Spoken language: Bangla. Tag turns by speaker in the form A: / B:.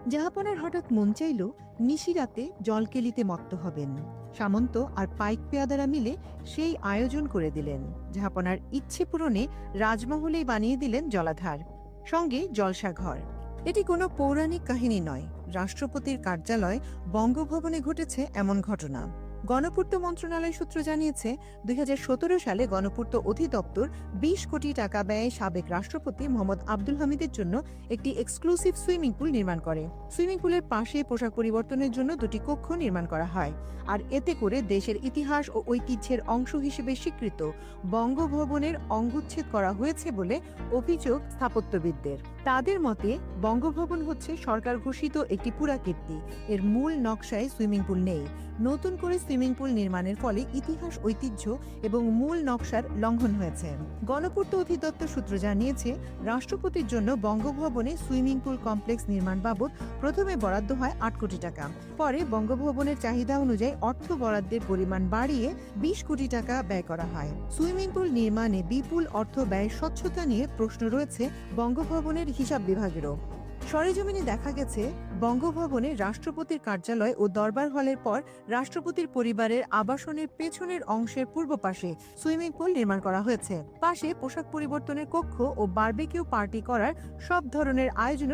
A: জাহাপনার হঠাৎ মন চাইল নিশিরাতে জলকেলিতে মত্ত হবেন। সামন্ত আর পাইক পেয়াদারা মিলে সেই আয়োজন করে দিলেন। জাহাপনার ইচ্ছে পূরণে রাজমহলেই বানিয়ে দিলেন জলাধার, সঙ্গে জলসাঘর। এটি কোনো পৌরাণিক কাহিনী নয়, রাষ্ট্রপতির কার্যালয় বঙ্গভবনে ঘটেছে এমন ঘটনা। গণপূর্ত মন্ত্রণালয় সূত্র জানিয়েছে, ২০১৭ সালে গণপূর্ত অধিদপ্তর ২০ কোটি টাকা ব্যয়ে সাবেক রাষ্ট্রপতি মোহাম্মদ আব্দুল হামিদের জন্য একটি এক্সক্লুসিভ সুইমিং পুল নির্মাণ করে। সুইমিং পুলের পাশে পোশাক পরিবর্তনের জন্য দুটি কক্ষ নির্মাণ করা হয়। আর এতে করে দেশের ইতিহাস ও ঐতিহ্যের অংশ হিসেবে স্বীকৃত বঙ্গভবনের অঙ্গচ্ছেদ করা হয়েছে বলে অভিযোগ স্থাপত্যবিদদের। তাদের মতে, বঙ্গভবন হচ্ছে সরকার ঘোষিত একটি পুরাকীর্তি। এর মূল নকশায় সুইমিং পুল নেই। নতুন করে সুইমিং পুল নির্মাণের ফলে ইতিহাস, ঐতিহ্য এবং মূল নকশার লঙ্ঘন হয়েছে। গণপূর্ত অধিদপ্তর সূত্র জানিয়েছে, রাষ্ট্রপতির জন্য বঙ্গভবনে সুইমিং পুল কমপ্লেক্স নির্মাণ বাবদ প্রথমে বরাদ্দ হয় ৮ কোটি টাকা। পরে বঙ্গভবনের চাহিদা অনুযায়ী অর্থ বরাদ্দের পরিমাণ বাড়িয়ে ২০ কোটি টাকা ব্যয় করা হয়। সুইমিং পুল নির্মাণে বিপুল অর্থ ব্যয়ের স্বচ্ছতা নিয়ে প্রশ্ন রয়েছে বঙ্গভবনের হিসাব বিভাগেরও। সরেজমিনে দেখা গেছে, বঙ্গভবনে রাষ্ট্রপতির কার্যালয় ও দরবার হলের পর রাষ্ট্রপতির পরিবারের আবাসনের পেছনের অংশের পূর্ব পাশে সুইমিং পুল নির্মাণ করা হয়েছে। পাশে পোশাক পরিবর্তনের কক্ষ ও বারবেকিউ পার্টি করার সব ধরনের আয়োজনের